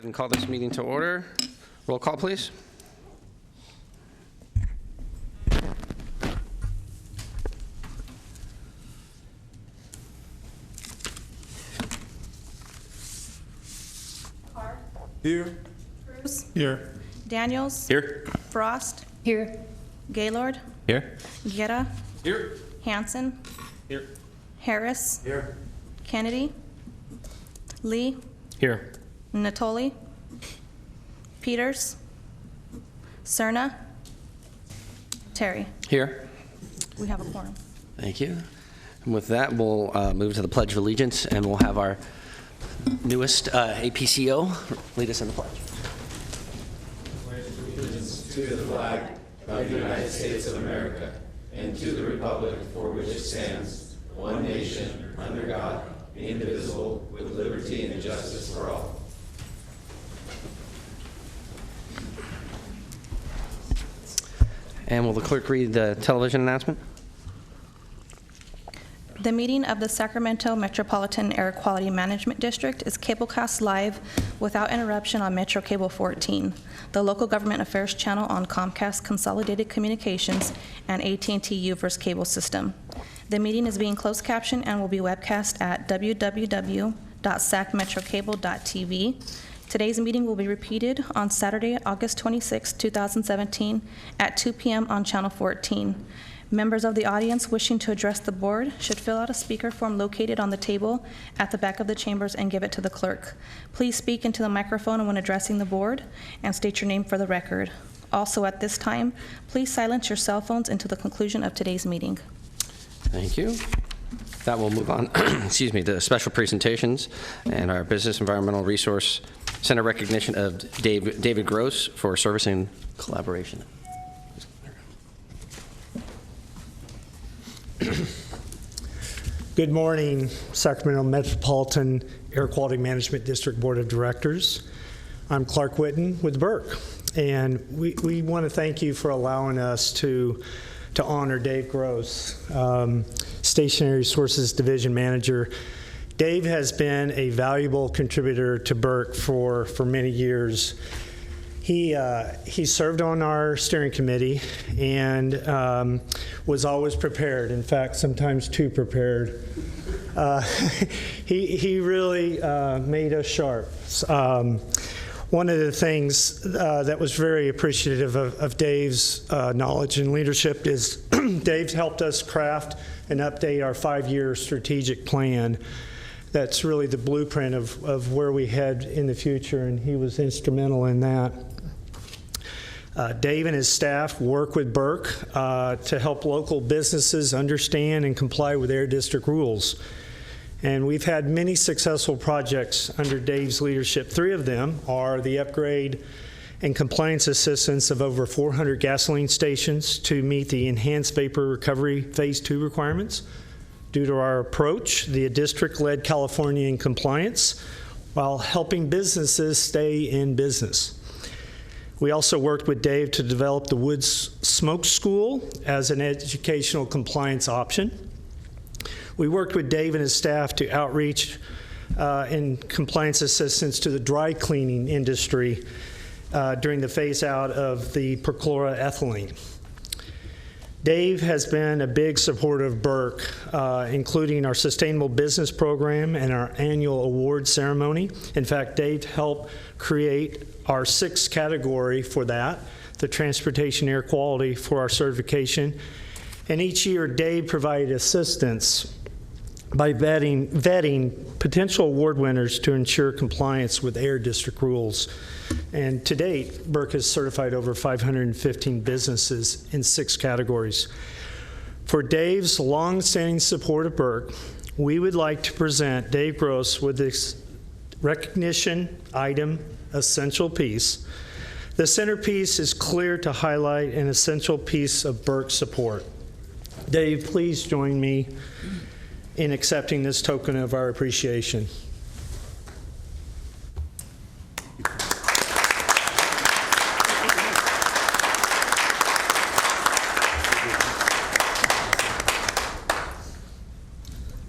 And call this meeting to order. Roll call, please. Clark. Here. Cruz. Here. Daniels. Here. Frost. Here. Gaylord. Here. Guerra. Here. Hanson. Here. Harris. Here. Kennedy. Lee. Here. Natoli. Peters. Cerna. Terry. Here. We have a quorum. Thank you. And with that, we'll move to the Pledge of Allegiance, and we'll have our newest APCO lead us in the pledge. To the flag of the United States of America and to the republic for which it stands, one nation, under God, indivisible, with liberty and justice for all. And will the clerk read the television announcement? The meeting of the Sacramento Metropolitan Air Quality Management District is cablecast live without interruption on Metro Cable 14, the local government affairs channel on Comcast Consolidated Communications and AT&T UVerse cable system. The meeting is being closed captioned and will be webcast at www.sacmetrocable.tv. Today's meeting will be repeated on Saturday, August 26, 2017 at 2 p.m. on Channel 14. Members of the audience wishing to address the board should fill out a speaker form located on the table at the back of the chambers and give it to the clerk. Please speak into the microphone when addressing the board and state your name for the record. Also at this time, please silence your cell phones until the conclusion of today's meeting. Thank you. That will move on, excuse me, to special presentations and our Business Environmental Resource Center recognition of David Gross for service and collaboration. Good morning, Sacramento Metropolitan Air Quality Management District Board of Directors. I'm Clark Whitten with Burke, and we want to thank you for allowing us to honor Dave Gross, Stationary Sources Division Manager. Dave has been a valuable contributor to Burke for many years. He served on our steering committee and was always prepared. In fact, sometimes too prepared. He really made us sharp. One of the things that was very appreciative of Dave's knowledge and leadership is Dave's helped us craft and update our 5-year strategic plan. That's really the blueprint of where we head in the future, and he was instrumental in that. Dave and his staff work with Burke to help local businesses understand and comply with Air District rules. And we've had many successful projects under Dave's leadership. 3 of them are the upgrade and compliance assistance of over 400 gasoline stations to meet the Enhanced Vapor Recovery Phase 2 requirements. Due to our approach, the district led California in compliance while helping businesses stay in business. We also worked with Dave to develop the Woods Smoke School as an educational compliance option. We worked with Dave and his staff to outreach and compliance assistance to the dry cleaning industry during the phase out of the perchloroethylene. Dave has been a big supporter of Burke, including our Sustainable Business Program and our annual award ceremony. In fact, Dave helped create our 6th category for that, the Transportation Air Quality for our certification. And each year, Dave provided assistance by vetting potential award winners to ensure compliance with Air District rules. And to date, Burke has certified over 515 businesses in 6 categories. For Dave's long-standing support of Burke, we would like to present Dave Gross with this recognition item essential piece. The centerpiece is clear to highlight an essential piece of Burke's support. Dave, please join me in accepting this token of our appreciation.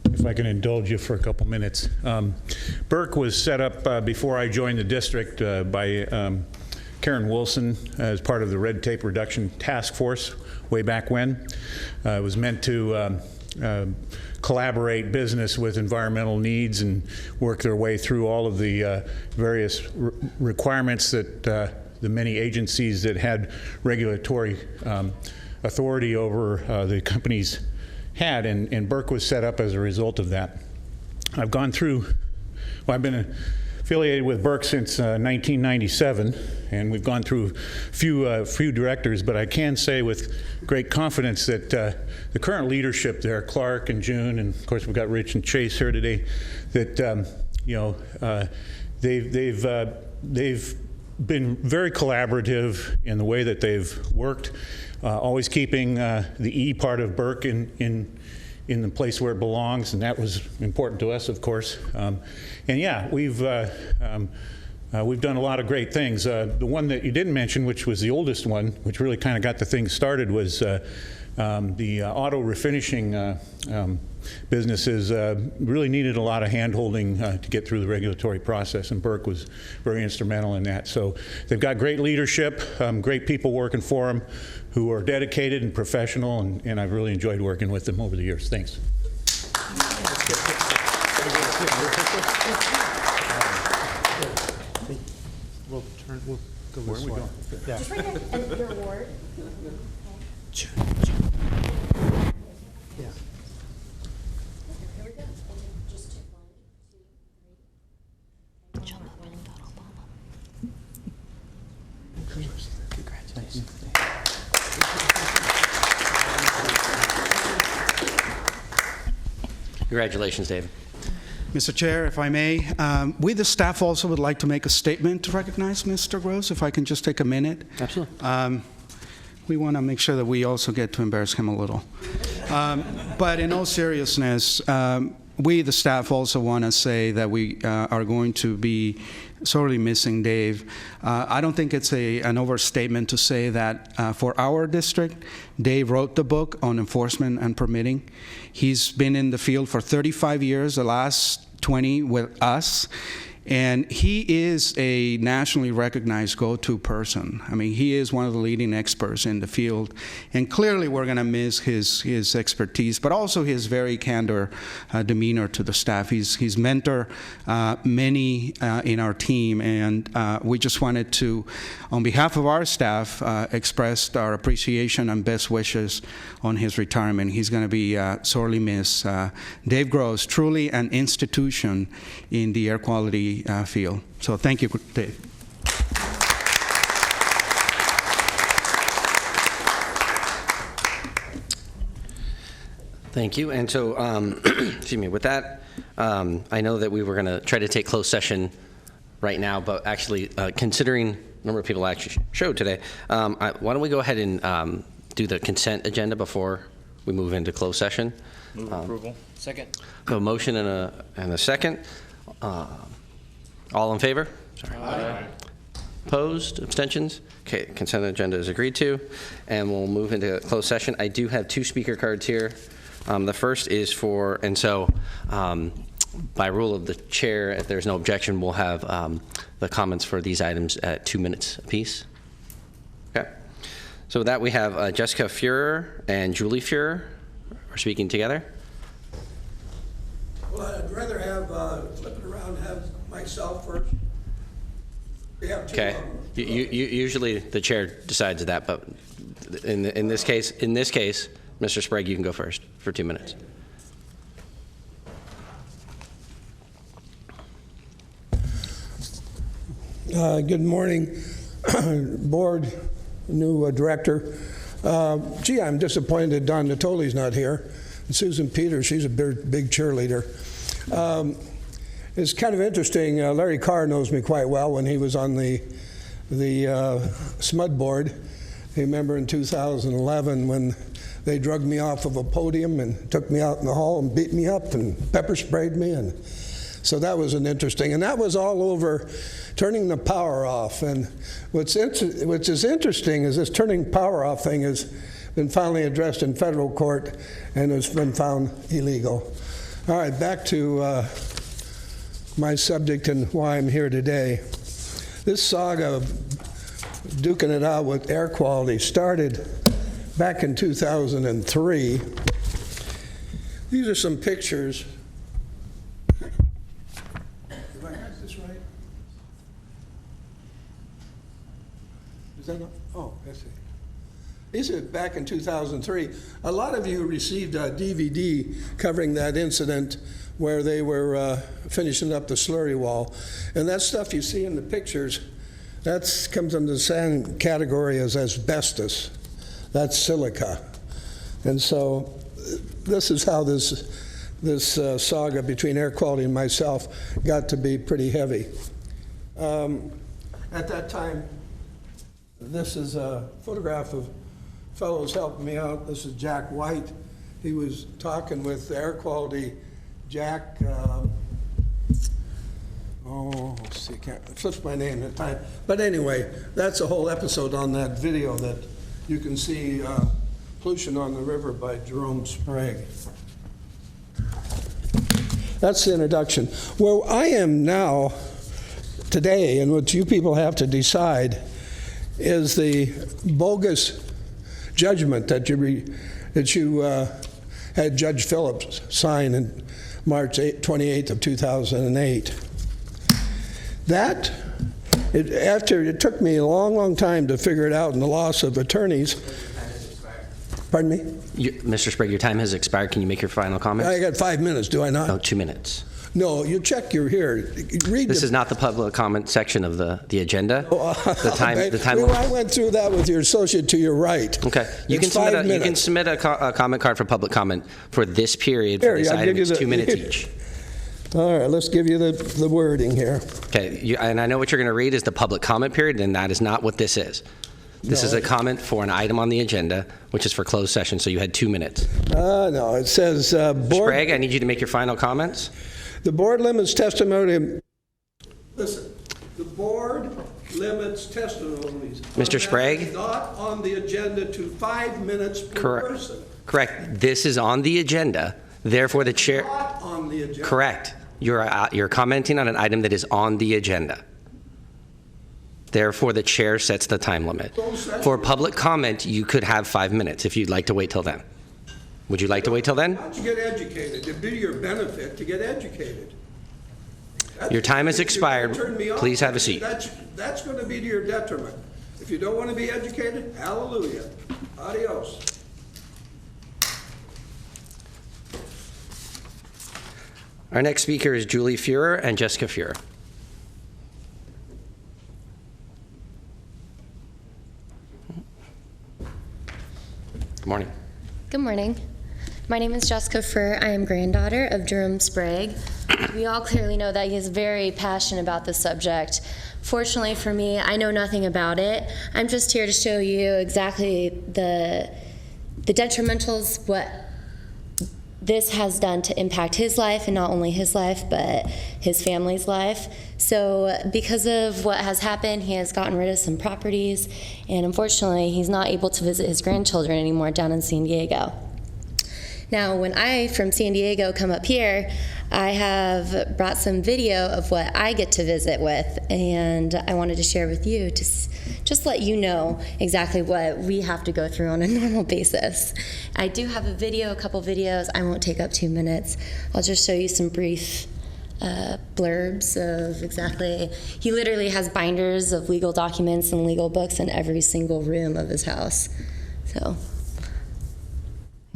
If I could can indulge you for a couple minutes. Burke was set up before I joined the district by Karen Wilson as part of the Red Tape Reduction Task Force way back when. It was meant to collaborate business with environmental needs and work their way through all of the various requirements that the many agencies that had regulatory authority over the companies had, and Burke was set up as a result of that. I've gone through, well, I've been affiliated with Burke since 1997, and we've gone through a few directors, but I can say with great confidence that the current leadership there, Clark and June, and of course we've got Rich and Chase here today, that they've been very collaborative in the way that they've worked, always keeping the E part of Burke in the place where it belongs, and that was important to us, of course. And yeah, we've done a lot of great things. The one that you didn't mention, which was the oldest one, which really kind of got the thing started, was the auto refinishing businesses really needed a lot of hand-holding to get through the regulatory process, and Burke was very instrumental in that. So they've got great leadership, great people working for them who are dedicated and professional, and I've really enjoyed working with them over the years. Thanks. We'll go this way. Yeah. Just right at your ward. Yeah. Here we go. Just take 1, 2, 3. John Bowen and Donald Obama. Congratulations. Congratulations, David. Mr. Chair, if I may, we, the staff, also would like to make a statement to recognize Mr. Gross, if I can just take a minute. Absolutely. We want to make sure that we also get to embarrass him a little. But in all seriousness, we, the staff, also want to say that we are going to be sorely missing Dave. I don't think it's an overstatement to say that for our district, Dave wrote the book on enforcement and permitting. He's been in the field for 35 years, the last 20 with us. And he is a nationally recognized go-to person. I mean, he is one of the leading experts in the field. And clearly we're going to miss his expertise, but also his very candor demeanor to the staff. He's mentored many in our team, and we just wanted to, on behalf of our staff, express our appreciation and best wishes on his retirement. He's going to be sorely missed. Dave Gross, truly an institution in the air quality field. So thank you, Dave. Thank you. And so, excuse me, with that, I know that we were going to try to take closed session right now, but actually, considering the number of people actually showed today, why don't we go ahead and do the consent agenda before we move into closed session? Move approval. Second. A motion and a second. All in favor? Sorry. Aye. Opposed? Abstentions? Okay, consent agenda is agreed to, and we'll move into closed session. I do have 2 speaker cards here. The first is for, and so by rule of the chair, if there's no objection, we'll have the comments for these items at 2 minutes apiece. Okay. So with that, we have Jessica Fuhrer and Julie Fuhrer are speaking together. Well, I'd rather have, flip it around, have myself first. We have 2 Okay. of them. Usually the chair decides that, but in this case, Mr. Sprague, you can go first for 2 minutes. Good morning, board, new director. Gee, I'm disappointed Don Natoli's not here. And Susan Peters, she's a big cheerleader. It's kind of interesting. Larry Carr knows me quite well when he was on the SMUD board. I remember in 2011 when they drugged me off of a podium and took me out in the hall and beat me up and pepper sprayed me, and so that was interesting. And that was all over turning the power off. And which is interesting is this turning power off thing has been finally addressed in federal court and has been found illegal. All right, back to my subject and why I'm here today. This saga of duking it out with air quality started back in 2003. These are some pictures. Have I got this right? Is that not? Oh, I see. These are back in 2003. A lot of you received a DVD covering that incident where they were finishing up the slurry wall. And that stuff you see in the pictures, that comes under the same category as asbestos. That's silica. And so this is how this saga between air quality and myself got to be pretty heavy. At that time, this is a photograph of fellows helping me out. This is Jack White. He was talking with air quality Jack, let's see, can't flip my name at the time. But anyway, that's a whole episode on that video that you can see, Pollution on the River by Jerome Sprague. That's the introduction. Where I am now, today, and what you people have to decide, is the bogus judgment that you had Judge Phillips sign in March 28th of 2008. After it took me a long, long time to figure it out, and the loss of attorneys. Pardon me? Mr. Sprague, your time has expired. Can you make your final comment? I got 5 minutes, do I not? No, 2 minutes. No, you check your here. Read This is not the public comment section of the agenda. The time. I went through that with your associate to your right. Okay. You can submit a comment card for public comment for this period for this item. It's 2 minutes each. All right, let's give you the wording here. Okay, and I know what you're going to read is the public comment period, and that is not what this is. This is a comment for an item on the agenda, which is for closed session, so you had 2 minutes. No, it says board. Sprague, I need you to make your final comments. The board limits testimony. Listen, the board limits testimonies. Mr. Sprague? Not on the agenda to 5 minutes per person. Correct. This is on the agenda. Therefore, the chair. Not on the agenda. Correct. You're commenting on an item that is on the agenda. Therefore, the chair sets the time limit. For public comment, you could have 5 minutes if you'd like to wait till then. Would you like to wait till then? Why don't you get educated? It'd be to your benefit to get educated. Your time has expired. Please have a seat. That's going to be to your detriment. If you don't want to be educated, hallelujah. Adios. Our next speaker is Julie Fuhrer and Jessica Fuhrer. Good morning. Good morning. My name is Jessica Fuhrer. I am granddaughter of Jerome Sprague. We all clearly know that he is very passionate about this subject. Fortunately for me, I know nothing about it. I'm just here to show you exactly the detrimentals, what this has done to impact his life, and not only his life, but his family's life. So because of what has happened, he has gotten rid of some properties, and unfortunately, he's not able to visit his grandchildren anymore down in San Diego. Now, when I, from San Diego, come up here, I have brought some video of what I get to visit with, and I wanted to share with you to just let you know exactly what we have to go through on a normal basis. I do have a video, a couple videos. I won't take up 2 minutes. I'll just show you some brief blurbs of exactly. He literally has binders of legal documents and legal books in every single room of his house. So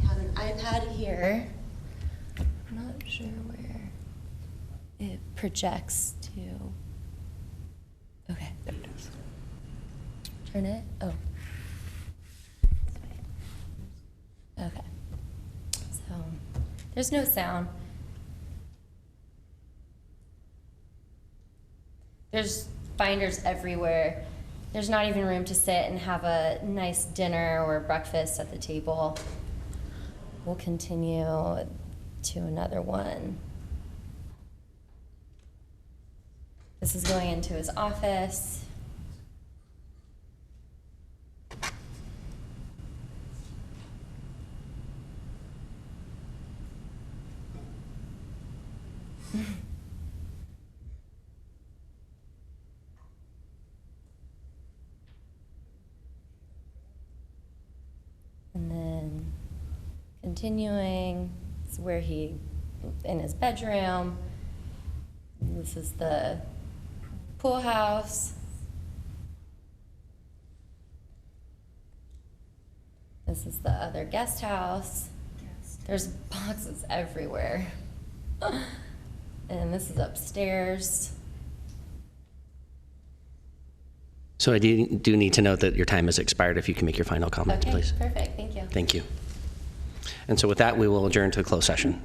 I have an iPad here. I'm not sure where it projects to. Okay, there it is. Turn it. Oh. Okay. So there's no sound. There's binders everywhere. There's not even room to sit and have a nice dinner or breakfast at the table. We'll continue to another one. This is going into his office. continuing. It's where he, in his bedroom. This is the pool house. This is the other guest house. There's boxes everywhere. And this is upstairs. So I do need to note that your time has expired. If you can make your final comment, Okay, please. perfect. Thank you. Thank you. And so with that, we will adjourn to a closed session.